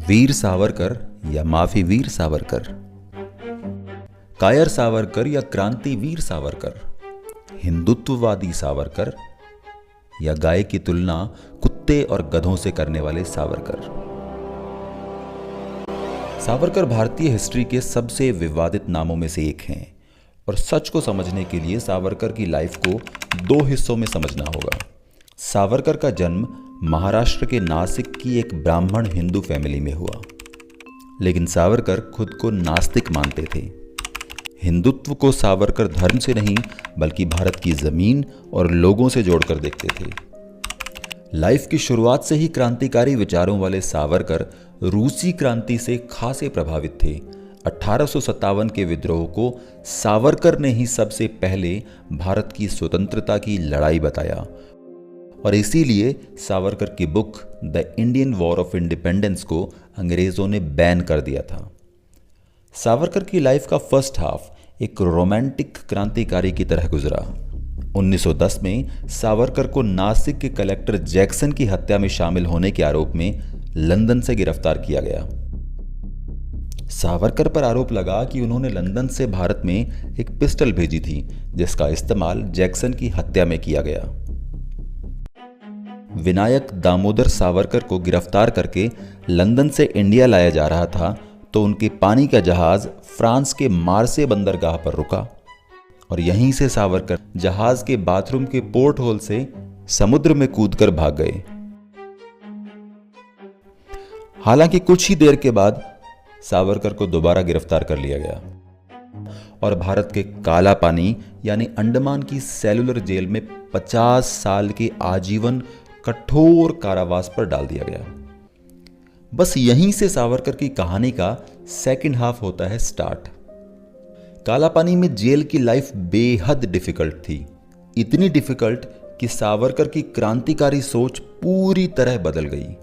वीर सावरकर या माफी वीर सावरकर, कायर सावरकर या क्रांतिवीर सावरकर, हिंदुत्ववादी सावरकर या गाय की तुलना कुत्ते और गधों से करने वाले सावरकर। सावरकर भारतीय हिस्ट्री के सबसे विवादित नामों में से एक हैं और सच को समझने के लिए सावरकर की लाइफ को दो हिस्सों में समझना होगा। सावरकर का जन्म महाराष्ट्र के नासिक की एक ब्राह्मण हिंदू फैमिली में हुआ, लेकिन सावरकर खुद को नास्तिक मानते थे। हिंदुत्व को सावरकर धर्म से नहीं बल्कि भारत की जमीन और लोगों से जोड़कर देखते थे। लाइफ की शुरुआत से ही क्रांतिकारी विचारों वाले सावरकर रूसी क्रांति से खासे प्रभावित थे। 1857 के विद्रोह को सावरकर ने ही सबसे पहले भारत की स्वतंत्रता की लड़ाई बताया और इसीलिए सावरकर की book the Indian war of independence को अंग्रेजों ने बैन कर दिया था। सावरकर की लाइफ का फर्स्ट हाफ एक रोमांटिक क्रांतिकारी की तरह गुजरा। 1910 में सावरकर को नासिक के कलेक्टर जैक्सन की हत्या में शामिल होने के आरोप में लंदन से गिरफ्तार किया गया। सावरकर पर आरोप लगा कि उन्होंने लंदन से भारत में एक पिस्टल भेजी थी जिसका इस्तेमाल जैक्सन की हत्या में किया गया। विनायक दामोदर सावरकर को गिरफ्तार करके लंदन से इंडिया लाया जा रहा था तो उनके पानी का जहाज फ्रांस के मार्से बंदरगाह पर रुका और यहीं से सावरकर जहाज के बाथरूम के पोर्ट होल से समुद्र में कूदकर भाग गए। हालांकि कुछ ही देर के बाद सावरकर को दोबारा गिरफ्तार कर लिया गया और भारत के काला पानी यानी अंडमान की सेलुलर जेल में 50 साल के आजीवन कठोर कारावास पर डाल दिया गया। बस यहीं से सावरकर की कहानी का सेकंड हाफ होता है स्टार्ट। काला पानी में जेल की लाइफ बेहद डिफिकल्ट थी, इतनी डिफिकल्ट कि सावरकर की क्रांतिकारी सोच पूरी तरह बदल गई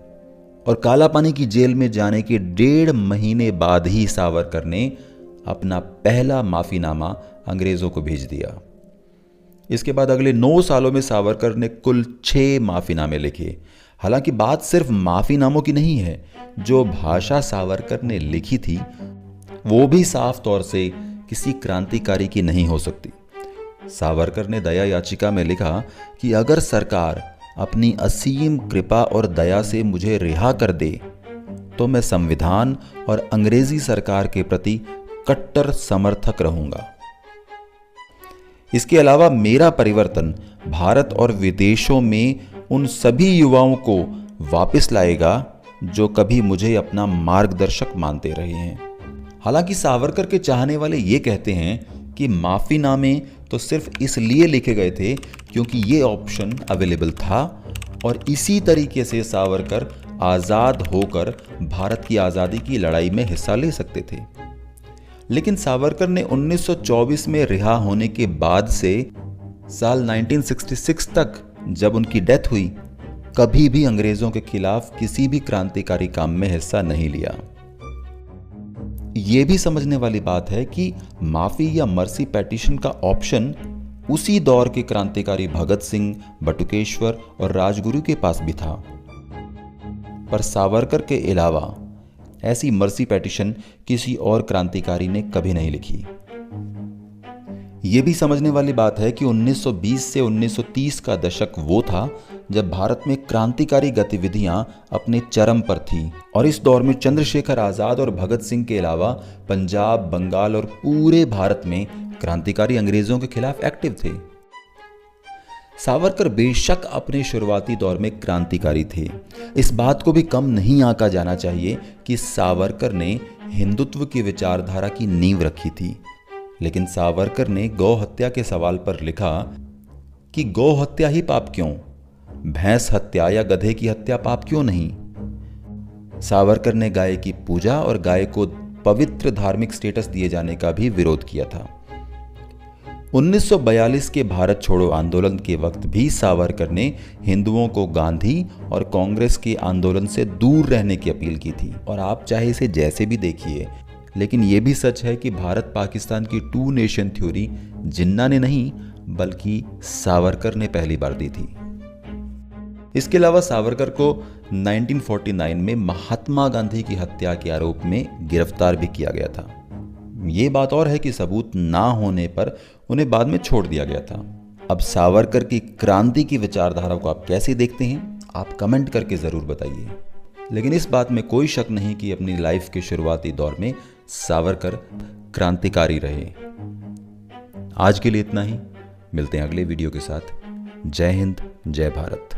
और काला पानी की जेल में जाने के 1.5 महीने बाद ही सावरकर ने अपना पहला माफीनामा अंग्रेजों को भेज दिया। इसके बाद अगले 9 सालों में सावरकर ने कुल 6 माफीनामे लिखे। हालांकि बात सिर्फ माफीनामों की नहीं है, जो भाषा सावरकर ने लिखी थी वो भी साफ तौर से किसी क्रांतिकारी की नहीं हो सकती। सावरकर ने दया याचिका में लिखा कि अगर सरकार अपनी असीम कृपा और दया से मुझे रिहा कर दे तो मैं संविधान और अंग्रेजी सरकार के प्रति कट्टर समर्थक रहूंगा। इसके अलावा मेरा परिवर्तन भारत और विदेशों में उन सभी युवाओं को वापस लाएगा जो कभी मुझे अपना मार्गदर्शक मानते रहे हैं। हालांकि सावरकर के चाहने वाले ये कहते हैं कि माफीनामे तो सिर्फ इसलिए लिखे गए थे क्योंकि ये ऑप्शन अवेलेबल था और इसी तरीके से सावरकर आज़ाद होकर भारत की आज़ादी की लड़ाई में हिस्सा ले सकते थे। लेकिन सावरकर ने 1924 में रिहा होने के बाद से साल 1966 तक जब उनकी डेथ हुई कभी भी अंग्रेजों के खिलाफ किसी भी क्रांतिकारी काम में हिस्सा नहीं लिया। यह भी समझने वाली बात है कि माफी या मर्सी पेटिशन का ऑप्शन उसी दौर के क्रांतिकारी भगत सिंह, बटुकेश्वर और राजगुरु के पास भी था, पर सावरकर के अलावा ऐसी मर्सी पेटिशन किसी और क्रांतिकारी ने कभी नहीं लिखी। यह भी समझने वाली बात है कि 1920 से 1930 का दशक वो था जब भारत में क्रांतिकारी गतिविधियां अपने चरम पर थीं और इस दौर में चंद्रशेखर आजाद और भगत सिंह के अलावा पंजाब, बंगाल और पूरे भारत में क्रांतिकारी अंग्रेजों के खिलाफ एक्टिव थे। सावरकर बेशक अपने शुरुआती दौर में क्रांतिकारी थे। इस बात को भी कम नहीं आंका जाना चाहिए कि सावरकर ने हिंदुत्व की विचारधारा की नींव रखी थी, लेकिन सावरकर ने गौ हत्या के सवाल पर लिखा कि गौ हत्या ही पाप क्यों, भैंस हत्या या गधे की हत्या पाप क्यों नहीं। सावरकर ने गाय की पूजा और गाय को पवित्र धार्मिक स्टेटस दिए जाने का भी विरोध किया था। 1942 के भारत छोड़ो आंदोलन के वक्त भी सावरकर ने हिंदुओं को गांधी और कांग्रेस के आंदोलन से दूर रहने की अपील की थी। और आप चाहे इसे जैसे भी देखिए, लेकिन यह भी सच है कि भारत पाकिस्तान की 2 नेशन थ्योरी जिन्ना ने नहीं बल्कि सावरकर ने पहली बार दी थी। इसके अलावा सावरकर को 1949 में महात्मा गांधी की हत्या के आरोप में गिरफ्तार भी किया गया था। ये बात और है कि सबूत ना होने पर उन्हें बाद में छोड़ दिया गया था। अब सावरकर की क्रांति की विचारधारा को आप कैसे देखते हैं, आप कमेंट करके ज़रूर बताइए। लेकिन इस बात में कोई शक नहीं कि अपनी लाइफ के शुरुआती दौर में सावरकर क्रांतिकारी रहे। आज के लिए इतना ही, मिलते हैं अगले वीडियो के साथ। जय हिंद, जय भारत।